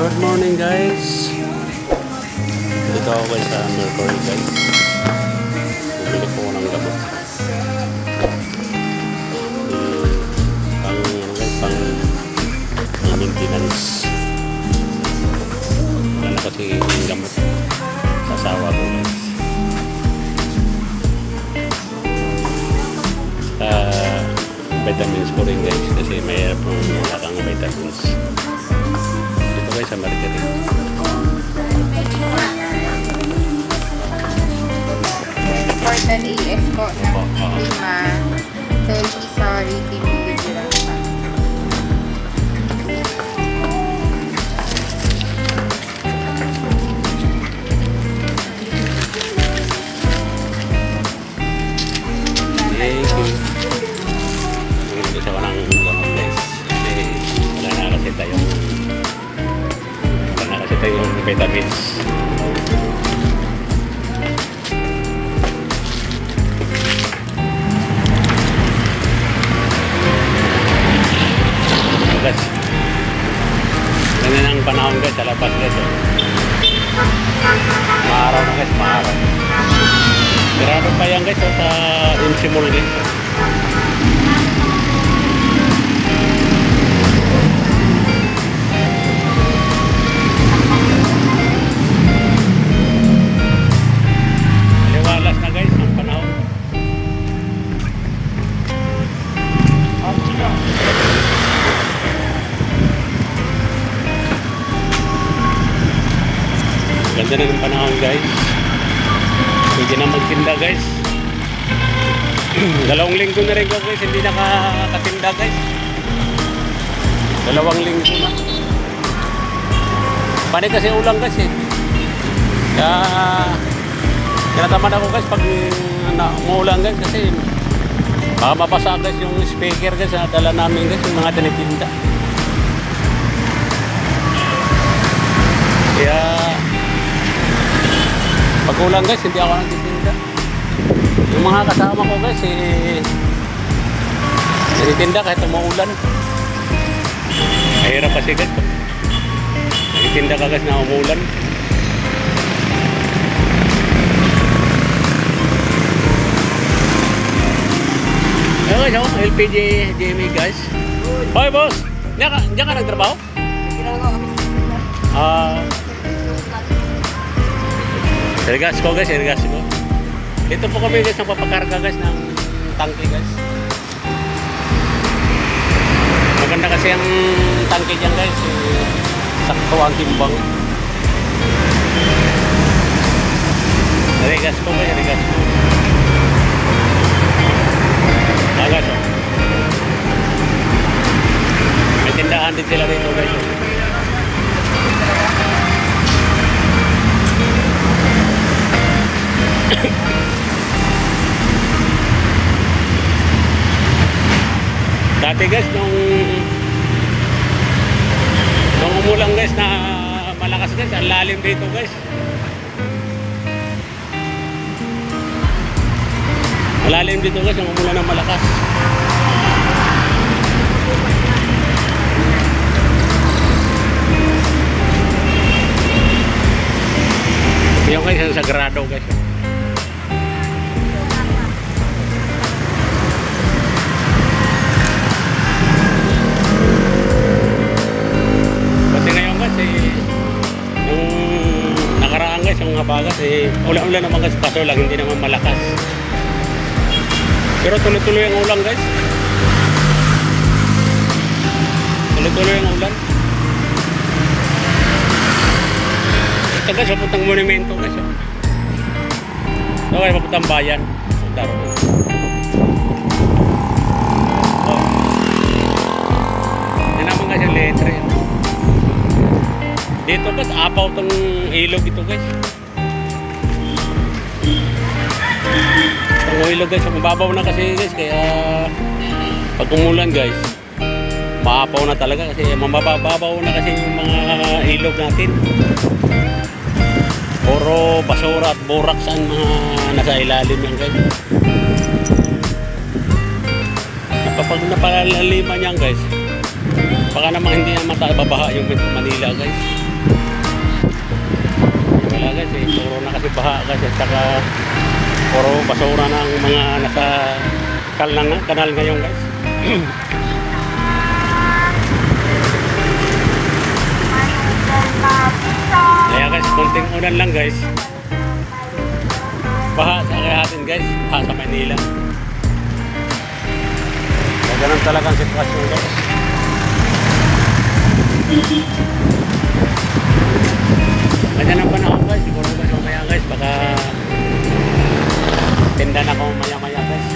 Good morning guys. Dito ako guys sa Mercury guys. Bumili po ng gamot. Pang maintenance. Wala na kasi yung gamot sa asawa ko guys. Vitamins ko rin guys kasi mayroon po wala kang vitamins. Dito guys sa marketing. Important AS ko na 5 30 sorry 10 milligrams pa. Thank you. Isa ko ng gamot guys kasi wala na kasi tayong vitamins. Guys, ganyan ang panahon guys sa labas guys. Maaraw na guys, maaraw. Sarado pa yan guys sa MC Mall guys. Aliwalas na guys ang panahon. Ganda na ng panahon guys. Pwede na magtinda guys. 2 linggo na rin ko guys hindi nakakatinda guys. 2 linggo na. Panik kasi ulang guys eh. Kaya tinatamad ako guys pag umuulan guys kasi baka mabasa guys yung speaker guys na dala namin guys yung mga tinitinda. Kaya pag ulan guys hindi ako nagtitinda. Yung mga kasama ko guys nagtitinda kahit umuulan. Mahirap kasi guys nagtitinda ka guys na umuulan. Ayun guys, LPG GMA guys. Hoy boss, diyan ka nagtrabaho? Sergas ko guys, sergas ko. Dito po kami guys nagpapakarga guys ng tangke guys. Maganda kasi ang tangke dyan guys. Sakto ang timbang. Sergas ko guys, sergas ko. Guys, oh. May tindahan din sila dito guys. Dati guys nung umulan guys na malakas guys, ang lalim dito guys. Malalim dito guys, yung umulan ng malakas. Yung guys, yung sagrado guys. Kasi ngayon guys, yung nakaraan guys, yung mga bagas, ulan-ulan naman guys, kaso lang hindi naman malakas. Pero tuloy-tuloy ang ulan guys. Tuloy-tuloy ang ulan. Ito guys, papuntang monumento guys. Ito guys, papuntang bayan. Punta ro. Oh. Yan naman guys yung letre. Dito guys, apaw tong ilog ito guys. Ang ilog guys, mababaw na kasi guys, kaya pag umulan guys, maapaw na talaga kasi mababaw na kasi yung mga ilog natin. Puro basura at boraks ang mga nasa ilalim yan guys. Kapag napalaliman yan guys, Baka naman hindi naman tayo babaha yung Metro Manila guys. Wala guys eh, puro na kasi baha kasi at saka puro basura ng mga nasa kanal ngayon guys. Kaya guys, konting ulan lang guys. Baha sa kayatin guys, baha sa Manila. So, ganun talagang sitwasyon guys. Ganyan ang panahon guys, siguro guys mamaya guys, baka tinda na ako maya guys.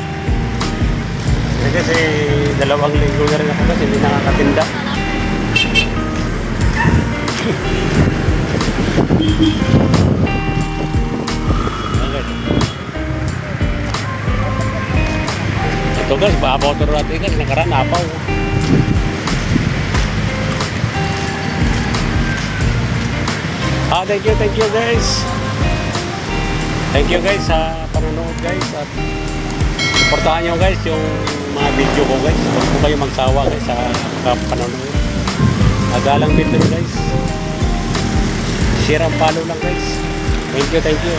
Kasi 2 linggo na rin ako guys, hindi nakakatinda. Ito guys, motor natin guys, nakaraan napaw. Thank you guys. Thank you guys sa panonood guys at suportahan nyo guys yung mga video ko guys. Huwag po kayo magsawa guys sa panonood. Agalang video guys. Share and follow lang guys. Thank you.